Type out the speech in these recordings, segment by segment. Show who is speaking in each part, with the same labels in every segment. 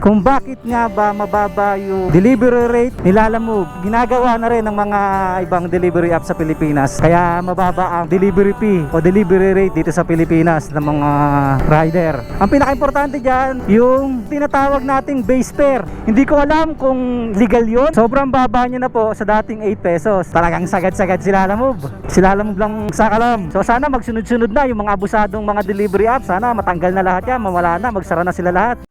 Speaker 1: kung bakit nga ba mababa yung delivery rate ni Lalamove. Ginagawa na rin ng mga ibang delivery app sa Pilipinas, kaya mababa ang delivery fee o delivery rate dito sa Pilipinas ng mga rider. Ang pinaka-importante dyan, yung tinatawag nating base fare. Hindi ko alam kung legal yun. Sobrang baba niya na po sa dating 8 pesos. Talagang sagad-sagad si Lalamove. Si Lalamove lang sakalam. So sana magsunod-sunod na yung mga abusadong mga delivery app. Sana matanggal na lahat yan, mawala na, magsara na sila lahat.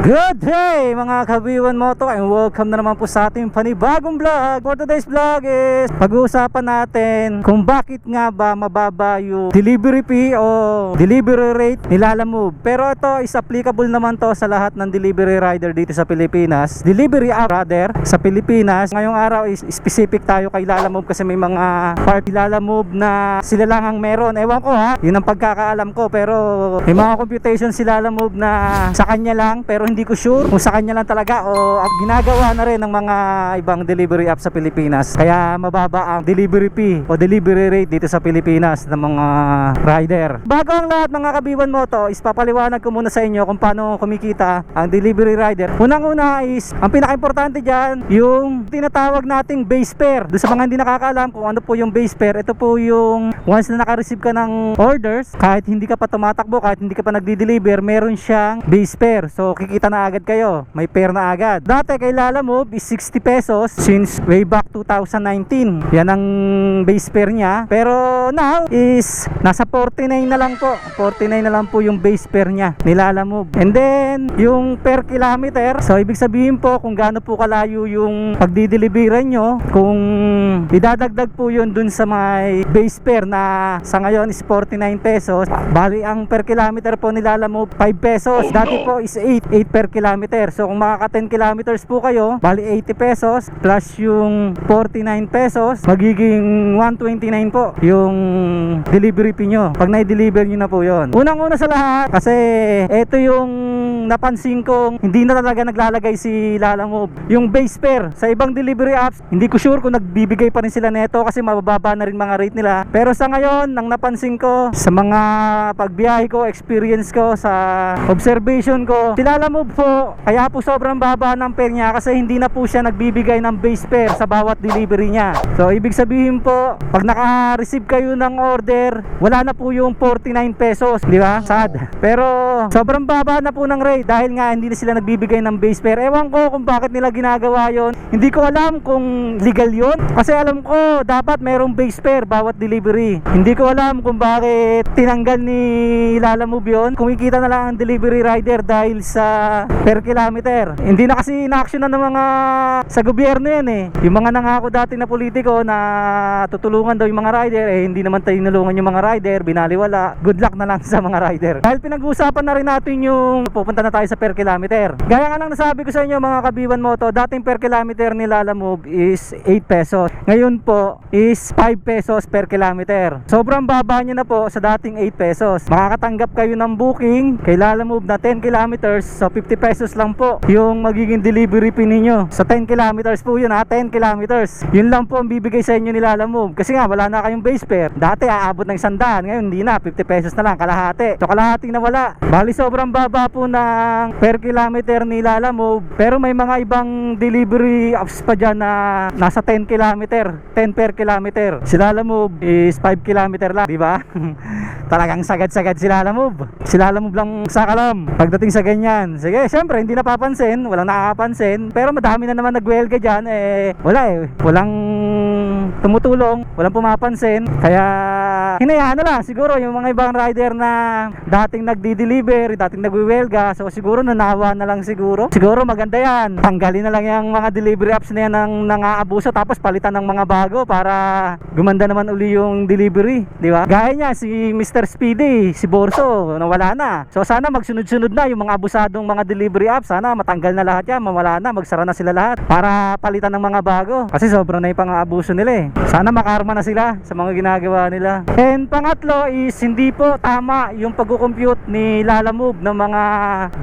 Speaker 1: Good day mga Kabiwan Moto, and welcome na naman po sa ating panibagong vlog. For today's vlog is pag-uusapan natin kung bakit nga ba mababa yung delivery fee o delivery rate ni Lalamove. Pero ito is applicable naman to sa lahat ng delivery rider dito sa Pilipinas, delivery app rather sa Pilipinas. Ngayong araw is specific tayo kay Lalamove kasi may mga part ni Lalamove na sila lang ang meron. Ewan ko ha, yun ang pagkakaalam ko, pero may mga computation si Lalamove na sa kanya lang, pero hindi ko sure kung sa kanya lang talaga o ginagawa na rin ng mga ibang delivery app sa Pilipinas, kaya mababa ang delivery fee o delivery rate dito sa Pilipinas ng mga rider. Bago ang lahat mga Kabiwan Moto, is papaliwanag ko muna sa inyo kung paano kumikita ang delivery rider. Unang-una is, ang pinaka-importante dyan, yung tinatawag nating base fare. Doon sa mga hindi nakakaalam kung ano po yung base fare, ito po yung once na naka-receive ka ng orders, kahit hindi ka pa tumatakbo, kahit hindi ka pa nagdi-deliver, meron siyang base fare. So kikita na agad kayo, may fare na agad. Dati kay Lalamove is 60 pesos since way back 2019. Yan ang base fare niya. Pero now is nasa 49 na lang po. 49 na lang po yung base fare niya ni Lalamove. And then yung per kilometer, so ibig sabihin po kung gaano po kalayo yung pagdideliveran nyo, kung idadagdag po yun dun sa may base fare na sa ngayon is 49 pesos, bali ang per kilometer po ni Lalamove 5 pesos. Dati po is 8 per kilometer. So kung makaka 10 kilometers po kayo, bali 80 pesos plus yung 49 pesos, magiging 129 po yung delivery fee nyo pag na-deliver nyo na po yon. Unang-una sa lahat, kasi ito yung napansin kong hindi na talaga naglalagay si Lalamove, yung base fare. Sa ibang delivery apps, hindi ko sure kung nagbibigay pa rin sila neto kasi mabababa na rin mga rate nila. Pero sa ngayon, nang napansin ko sa mga pagbiyahe ko, experience ko, sa observation ko, si Lalamove po, kaya po sobrang baba ng fare niya kasi hindi na po siya nagbibigay ng base fare sa bawat delivery niya. So ibig sabihin po, pag naka-receive kayo ng order, wala na po yung 49 pesos, di ba? Sad. Pero sobrang baba na po ng rate dahil nga hindi na sila nagbibigay ng base fare. Ewan ko kung bakit nila ginagawa yon. Hindi ko alam kung legal yon, kasi alam ko dapat merong base fare bawat delivery. Hindi ko alam kung bakit tinanggal ni Lalamove yon. Kumikita na lang ang delivery rider dahil sa per kilometer. Hindi na kasi in-action ng mga sa gobyerno yan eh. Yung mga nangako dati na politiko na tutulungan daw yung mga rider, eh hindi naman tinulungan yung mga rider, binaliwala. Good luck na lang sa mga rider. Dahil pinag-uusapan na rin natin yung pupunta na tayo sa per kilometer. Gaya nga lang nasabi ko sa inyo mga Kabiwan Moto, dating per kilometer ni Lalamove is 8 pesos. Ngayon po is 5 pesos per kilometer. Sobrang baba niya na po sa dating 8 pesos. Makakatanggap kayo ng booking kay Lalamove na 10 kilometers, so 50 pesos lang po yung magiging delivery fee ninyo. Sa 10 kilometers po yun ha, 10 kilometers. Yun lang po ang bibigay sa inyo ni Lalamove. Kasi nga wala na kayong base fare. Dati aabot ng 100, ngayon hindi na, 50 pesos na lang, kalahati. So kalahati na wala. Bali sobrang baba po ng per kilometer ni Lalamove. Pero may mga ibang delivery apps pa dyan na nasa 10 kilometer, 10 per kilometer. Si Lalamove is 5 kilometer lang, di ba? Talagang sagad-sagad si Lalamove. Si Lalamove lang sakalam pagdating sa ganyan. Sige, syempre hindi napapansin, walang nakakapansin, pero madami na naman nagwelga dyan, eh wala eh, walang tumutulong, walang pumapansin. Kaya hinayaan na lang siguro yung mga ibang rider na dating nagdi-deliver, dating nagwiwelga. So siguro nanawa na lang siguro. Siguro maganda yan, tanggalin na lang yung mga delivery apps na yan ng nang-aabuso, tapos palitan ng mga bago para gumanda naman uli yung delivery, di ba? Gaya niya si Mr. Speedy, si Borso, nawala na. So sana magsunod-sunod na yung mga abusadong mga delivery apps. Sana matanggal na lahat yan, mawala na, magsara na sila lahat para palitan ng mga bago. Kasi sobrang na yung pang-aabuso nila eh. Sana makarma na sila sa mga ginagawa nila. And pangatlo is hindi po tama yung pag-compute ni Lalamove ng mga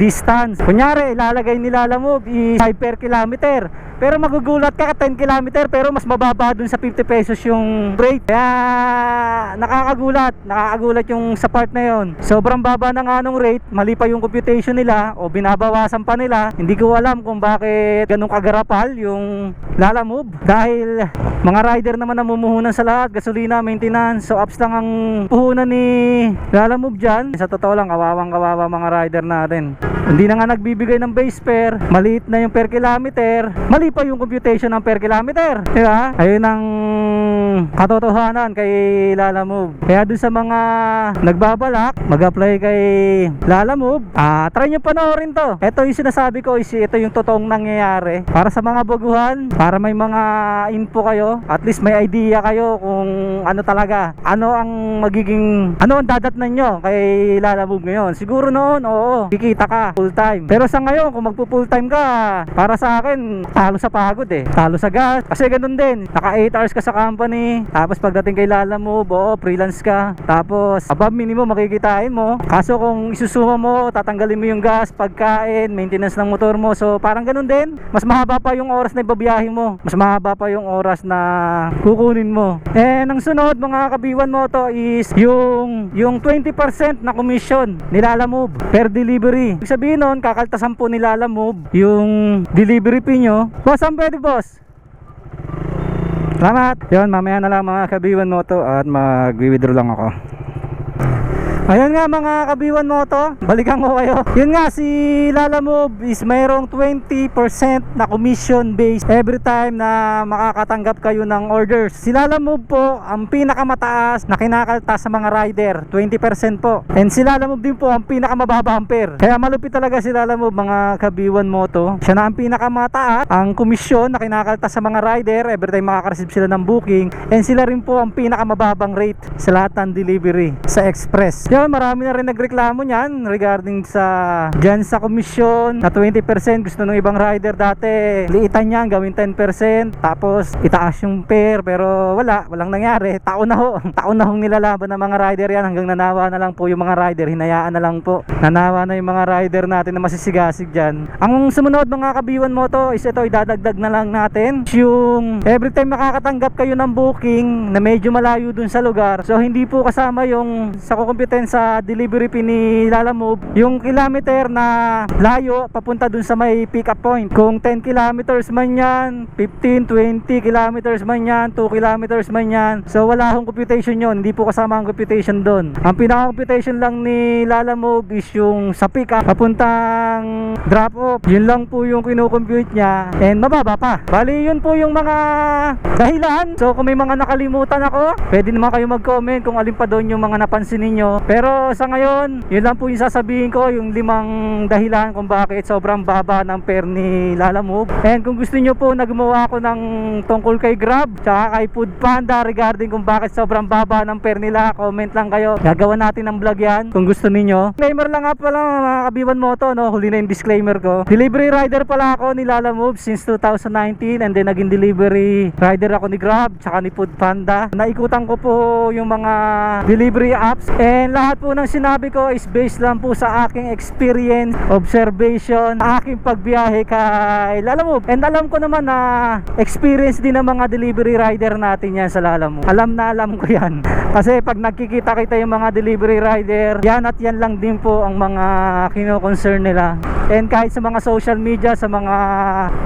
Speaker 1: distance. Kunyari ilalagay ni Lalamove is 5 per kilometer, pero magugulat ka 10 kilometer pero mas mababa dun sa 50 pesos yung rate. Kaya nakakagulat yung sa part na yon. Sobrang baba na nga nung rate, mali pa yung computation nila o binabawasan pa nila. Hindi ko alam kung bakit ganun kagarapal yung Lalamove, dahil mga rider naman namumuhunan sa lahat, gasolina, maintenance. So apps lang ang puhunan ni Lalamove dyan. Sa totoo lang, kawawa mga rider natin. Hindi na nga nagbibigay ng base fare, maliit na yung per kilometer, mali pa yung computation ng per kilometer, diba? Ayun ang katotohanan kay Lalamove. Kaya dun sa mga nagbabalak mag-apply kay Lalamove, try nyo panoorin to. Ito yung sinasabi ko, ito yung totoong nangyayari. Para sa mga baguhan, para may mga info kayo, at least may idea kayo kung ano talaga, ano ang dadatnan nyo kay Lalamove ngayon. Siguro noon, oo, kikita ka full time. Pero sa ngayon, kung magpo full time ka, para sa akin, talo sa pagod talo sa gas. Kasi ganun din, naka 8 hours ka sa company, tapos pagdating kay Lalamove, freelance ka, tapos above minimum makikitain mo. Kaso kung isusuma mo, tatanggalin mo yung gas, pagkain, maintenance ng motor mo. So parang ganun din, mas mahaba pa yung oras na ibabiyahin mo, mas mahaba pa yung oras na kukunin mo. And ang sunod mga kabiwan mo to is yung 20% na commission ni Lalamove per delivery. Ibig sabihin nun, kakaltasan po ni Lalamove yung delivery fee nyo. Boss, saan pwede boss? Salamat. Yun, mamaya na lang mga kabiwan mo to at mag-withdraw lang ako. Ayun nga mga kabiwan mo to, balikan ko kayo. Yun nga, si Lalamove is mayroong 20% na commission based every time na makakatanggap kayo ng orders. Si Lalamove po ang pinakamataas na kinakaltas sa mga rider, 20% po. And si Lalamove din po ang pinakamababa ang fare. Kaya malupit talaga si Lalamove mga kabiwan mo to. Siya na ang pinakamataas ang komisyon na kinakaltas sa mga rider every time makaka-receive sila ng booking. And sila rin po ang pinakamababang rate sa lahat ng delivery sa express. Yan, marami na rin nagreklamo niyan regarding sa komisyon na 20%. Gusto ng ibang rider dati liitan niyan, gawin 10%, tapos itaas yung fare, pero walang nangyari. Taon na hong nilalaban ng mga rider yan, hanggang nanawa na lang po yung mga rider, hinayaan na lang po. Nanawa na yung mga rider natin na masisigasig dyan. Ang sumunod mga kabiwan mo to is ito, idadagdag na lang natin yung every time makakatanggap kayo ng booking na medyo malayo dun sa lugar. So hindi po kasama yung sa kukumputen sa delivery fee ni Lalamove yung kilometer na layo papunta dun sa may pick up point. Kung 10 kilometers man yan, 15, 20 kilometers man yan, 2 kilometers man yan, so wala akong computation yun, hindi po kasama ang computation dun. Ang pinaka-computation lang ni Lalamove is yung sa pick up papuntang drop off, yun lang po yung kinukompute niya, and mababa pa. Bali yun po yung mga dahilan. So kung may mga nakalimutan ako, pwede naman kayo mag-comment kung alin pa doon yung mga napansin ninyo. Pero sa ngayon, yun lang po yung sasabihin ko, yung 5 dahilan kung bakit sobrang baba ng fare ni Lalamove. And kung gusto nyo po na gumawa ako ng tungkol kay Grab tsaka kay Food Panda regarding kung bakit sobrang baba ng fare nila, comment lang kayo. Gagawa natin ng vlog yan kung gusto niyo. Disclaimer lang nga pala mga kabiwan mo to, no? Huli na yung disclaimer ko. Delivery rider pala ako ni Lalamove since 2019, and then naging delivery rider ako ni Grab tsaka ni Food Panda. Naikutan ko po yung mga delivery apps, and lahat po ng sinabi ko is based lang po sa aking experience, observation, aking pagbiyahe kay Lalamove. And alam ko naman na experience din ng mga delivery rider natin yan sa Lalamove. Alam ko yan. Kasi pag nagkikita-kita yung mga delivery rider, yan at yan lang din po ang mga kino-concern nila. And kahit sa mga social media, sa mga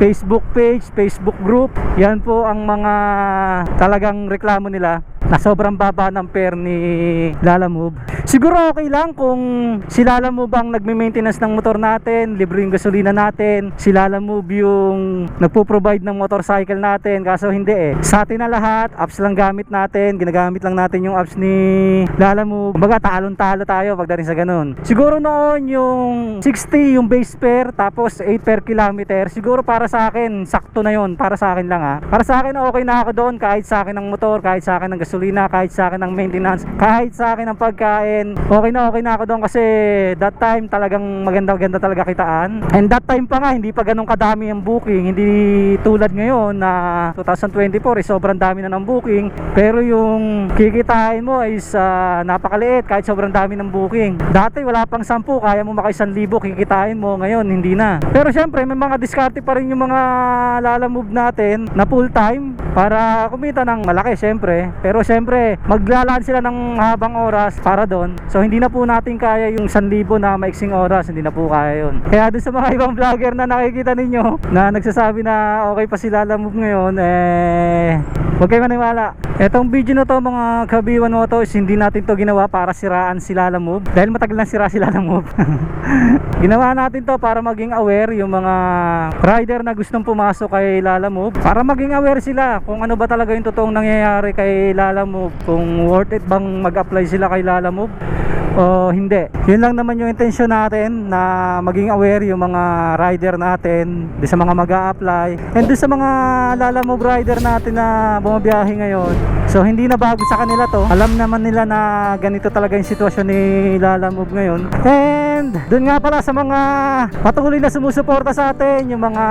Speaker 1: Facebook page, Facebook group, yan po ang mga talagang reklamo nila na sobrang baba ng fare ni Lalamove. Siguro okay lang kung si Lalamove ang nagme-maintenance ng motor natin, libre yung gasolina natin, si Lalamove yung nagpo-provide ng motorcycle natin. Kaso hindi sa atin na lahat, apps lang gamit natin, ginagamit lang natin yung apps ni Lalamove. Kumbaga talon-talo tayo pagdating sa ganun. Siguro noon yung 60 yung base fare, tapos 8 per kilometer, siguro para sa akin sakto na yon. Para sa akin lang Para sa akin okay na ako doon, kahit sa akin ng motor, kahit sa akin ng gasolina. gasolina, kahit sa akin ng maintenance, kahit sa akin ng pagkain. Okay na ako doon kasi that time talagang maganda talaga kitaan. And that time pa nga, hindi pa ganun kadami ang booking. Hindi tulad ngayon na 2024 sobrang dami na ng booking. Pero yung kikitain mo is napakaliit kahit sobrang dami ng booking. Dati wala pang 10, kaya mo maka 1,000 kikitain mo. Ngayon hindi na. Pero syempre may mga diskarte pa rin yung mga lalamove natin na full time para kumita ng malaki syempre. Pero syempre maglalaan sila ng habang oras para doon. So hindi na po natin kaya yung 1,000 na maiksing oras. Hindi na po kaya yun. Kaya doon sa mga ibang vlogger na nakikita ninyo na nagsasabi na okay pa sila lalamove ngayon, huwag kayo maniwala. Etong video na to mga kabiwan mo to is hindi natin to ginawa para siraan si Lalamove, dahil matagal na sira si Lalamove. Ginawa natin to para maging aware yung mga rider na gustong pumasok kay Lalamove, para maging aware sila kung ano ba talaga yung totoong nangyayari kay Lalamove, kung worth it bang mag-apply sila kay Lalamove o hindi. Yun lang naman yung intention natin, na maging aware yung mga rider natin doon sa mga mag-a-apply and doon sa mga Lalamove rider natin na bumabiyahe ngayon. So hindi na bago sa kanila to, alam naman nila na ganito talaga yung sitwasyon ni Lalamove ngayon. And doon nga pala sa mga patuloy na sumusuporta sa atin, yung mga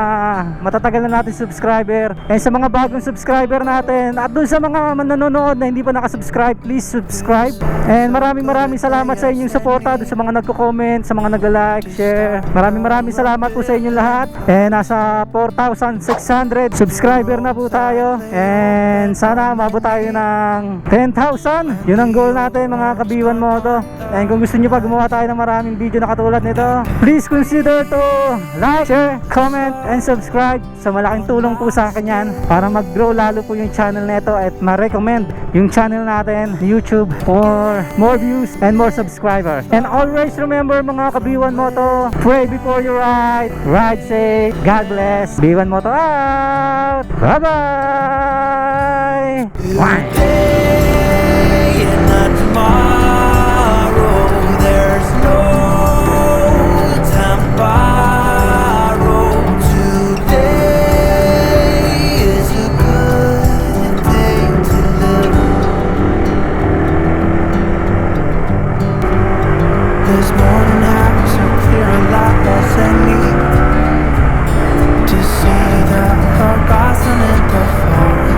Speaker 1: matatagal na natin subscriber, and sa mga bagong subscriber natin, at doon sa mga manonood na hindi pa nakasubscribe, please subscribe. And maraming salamat sa inyong suporta, doon sa mga nagko-comment, sa mga nagla-like, share. Maraming salamat po sa inyong lahat. And nasa 4,600 subscriber na po tayo, and sana umabot tayo ng 10,000. Yun ang goal natin mga kabiwan mo to. And kung gusto nyo pa gumawa tayo ng maraming video na katulad nito, please consider to like, share, comment, and subscribe. So malaking tulong po sa akin yan para mag-grow lalo po yung channel nito at ma-recommend yung channel natin YouTube for more views and more subscribers. And always remember mga kabiwan mo to, pray before you ride, ride safe, God bless. Biwan mo to out. Bye bye.
Speaker 2: Today and not tomorrow. There's no time to borrow. Today is a good day to live. This morning I was so clear and light as any to see the horizon and the far.